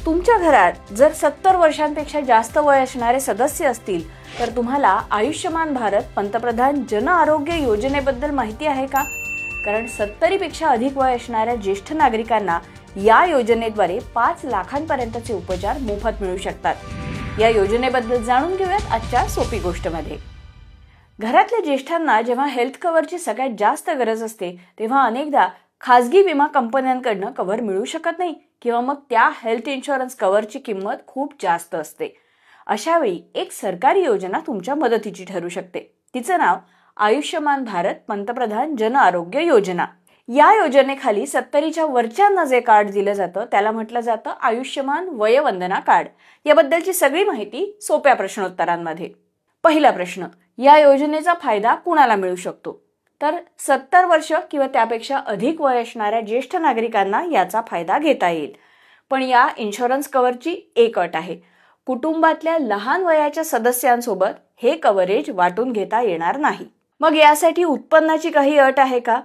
तुमच्या घरात जर 70 वर्षांपेक्षा जास्त वय असणारे सदस्य असतील तर तुम्हाला आयुष्यमान भारत पंतप्रधान जन आरोग्य योजनेबद्दल माहिती आहे का? कारण 70 पेक्षा अधिक वय असणाऱ्या ज्येष्ठ नागरिकांना या योजनेद्वारे 5 लाखांपर्यंतचे उपचार मोफत मिळू शकतात। या योजनेबद्दल जाणून घेऊयात आजच्या सोपी गोष्टमध्ये। घरातल्या ज्येष्ठांना जेव्हा हेल्थ कव्हरची सगळ्यात जास्त गरज असते तेव्हा अनेकदा खासगी विमा कंपन्यांकडून कव्हर मिळू शकत नाही किंवा मग त्या हेल्थ इन्शुरन्स कव्हरची किंमत खूप जास्त असते। अशा वेळी एक सरकारी योजना तुमच्या मदतीची ठरू शकते। तिचं नाव आयुष्यमान भारत पंतप्रधान जन आरोग्य योजना। या योजनेखाली 70च्या वरच्यांना जे कार्ड दिलं जातं त्याला म्हटलं जातं आयुष्यमान वयवंदना कार्ड। याबद्दलची सगळी माहिती सोप्या प्रश्नोत्तरांमध्ये। पहिला प्रश्न, या योजनेचा फायदा कुणाला मिळू शकतो? तर 70 वर्ष किंवा त्यापेक्षा अधिक वय असणाऱ्या ज्येष्ठ नागरिकांना याचा फायदा घेता येईल। पण या इन्शुरन्स कव्हरची एक अट आहे, कुटुंबातल्या लहान वयाच्या सदस्यांसोबत हे कव्हरेज वाटून घेता येणार नाही। मग यासाठी उत्पन्नाची काही अट आहे का?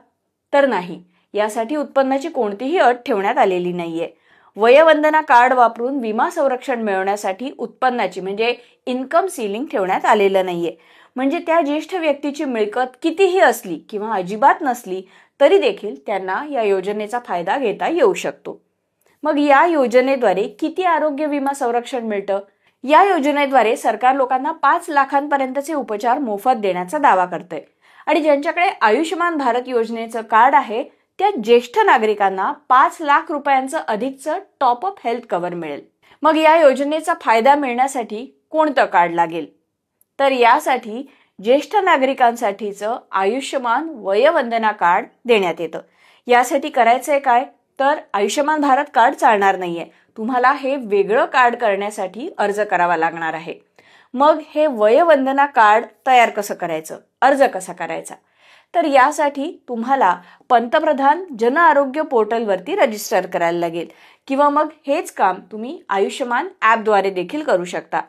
तर नाही, यासाठी उत्पन्नाची कोणतीही अट ठेवण्यात आलेली नाहीये। वयवंदना कार्ड वापरून विमा संरक्षण मिळवण्यासाठी उत्पन्नाची म्हणजे इन्कम सीलिंग ठेवण्यात आलेलं नाहीये। म्हणजे त्या ज्येष्ठ व्यक्तीची मिळकत कितीही असली किंवा अजिबात नसली तरी देखील त्यांना या योजनेचा फायदा घेता येऊ शकतो। मग या योजनेद्वारे किती आरोग्य विमा संरक्षण मिळतं? या योजनेद्वारे सरकार लोकांना 5 लाखांपर्यंतचे उपचार मोफत देण्याचा दावा करते आणि ज्यांच्याकडे आयुष्यमान भारत योजनेचं कार्ड आहे त्या ज्येष्ठ नागरिकांना 5 लाख रुपयांचं अधिकचं टॉप अप हेल्थ कव्हर मिळेल। मग या योजनेचा फायदा मिळण्यासाठी कोणतं कार्ड लागेल? तर यासाठी ज्येष्ठ नागरिकांसाठीचं आयुष्यमान वयवंदना कार्ड देण्यात येतं। यासाठी करायचंय काय? तर आयुष्यमान भारत कार्ड चालणार नाहीये, तुम्हाला हे वेगळं कार्ड करण्यासाठी अर्ज करावा लागणार आहे। मग हे वयवंदना कार्ड तयार कसं करायचं, अर्ज कसा करायचा? तर यासाठी तुम्हाला पंतप्रधान जन आरोग्य पोर्टलवरती रजिस्टर करायला लागेल किंवा मग हेच काम तुम्ही आयुष्यमान ॲपद्वारे देखील करू शकता।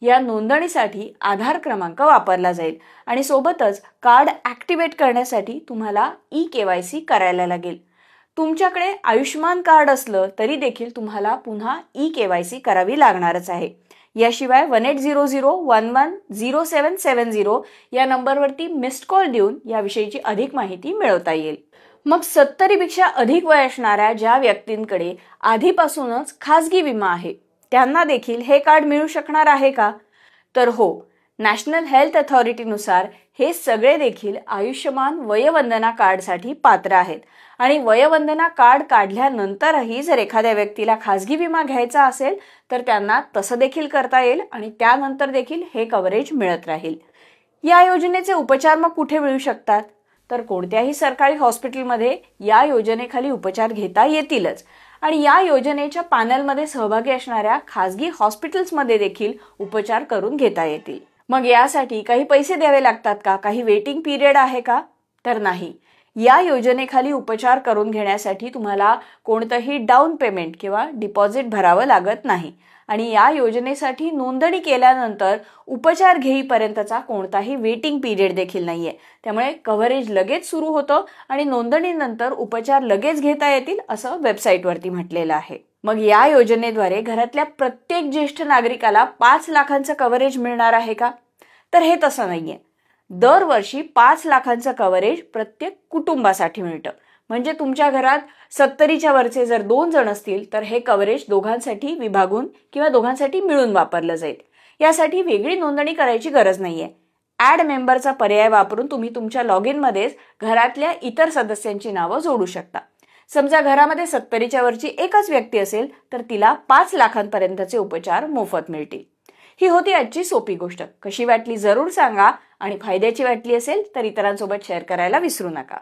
या नोंदणीसाठी आधार क्रमांक वापरला जाईल आणि सोबतच कार्ड ॲक्टिवेट करण्यासाठी तुम्हाला ई-केवायसी करायला लागेल। तुमच्याकडे आयुष्यमान कार्ड असलं तरी देखील तुम्हाला पुन्हा ई-केवायसी करावी लागणारच आहे। याशिवाय 1800110770 या नंबरवरती मिस्ड कॉल देऊन याविषयीची अधिक माहिती मिळवता येईल। मग 70 पेक्षा अधिक वय असणाऱ्या ज्या व्यक्तींकडे आधीपासूनच खासगी विमा आहे त्यांना देखील हे कार्ड मिळू शकणार आहे का? तर हो, नॅशनल हेल्थ अथॉरिटीनुसार हे सगळे देखील आयुष्यमान वयवंदना कार्डसाठी पात्र आहेत आणि वयवंदना कार्ड काढल्यानंतरही जर एखाद्या व्यक्तीला खासगी विमा घ्यायचा असेल तर त्यांना तसं देखील करता येईल आणि त्यानंतर देखील हे कव्हरेज मिळत राहील। या योजनेचे उपचार मग कुठे मिळू शकतात? तर कोणत्याही सरकारी हॉस्पिटलमध्ये या योजनेखाली उपचार घेता येतीलच आणि या योजनेच्या पॅनलमध्ये सहभागी असणाऱ्या खासगी हॉस्पिटल्समध्ये देखील उपचार करून घेता येतील। मग यासाठी काही पैसे द्यावे लागतात का? काही वेटिंग पिरियड आहे का? तर नाही, या योजनेखाली उपचार करून घेण्यासाठी तुम्हाला कोणतंही डाऊन पेमेंट किंवा डिपॉझिट भरावं लागत नाही आणि या योजनेसाठी नोंदणी केल्यानंतर उपचार घेईपर्यंतचा कोणताही वेटिंग पिरियड देखील नाहीये। त्यामुळे कव्हरेज लगेच सुरू होतं आणि नोंदणीनंतर उपचार लगेच घेता येतील असं वेबसाईटवरती म्हटलेलं आहे। मग या योजनेद्वारे घरातल्या प्रत्येक ज्येष्ठ नागरिकाला 5 लाखांचं कव्हरेज मिळणार आहे का? तर हे तसं नाहीये। दरवर्षी 5 लाखांचं कव्हरेज प्रत्येक कुटुंबासाठी मिळतं। म्हणजे तुमच्या घरात 70च्या वरचे जर 2 जण असतील तर हे कव्हरेज दोघांसाठी विभागून किंवा दोघांसाठी मिळून वापरलं जाईल। यासाठी वेगळी नोंदणी करायची गरज नाहीये। ॲड मेंबरचा पर्याय वापरून तुम्ही तुमच्या लॉग इन मध्येच घरातल्या इतर सदस्यांची नावं जोडू शकता। समजा घरामध्ये 70च्या वरची एकच व्यक्ती असेल तर तिला 5 लाखांपर्यंतचे उपचार मोफत मिळतील। ही होती आजची सोपी गोष्ट। कशी वाटली जरूर सांगा आणि फायद्याची वाटली असेल तर इतरांसोबत शेअर करायला विसरू नका।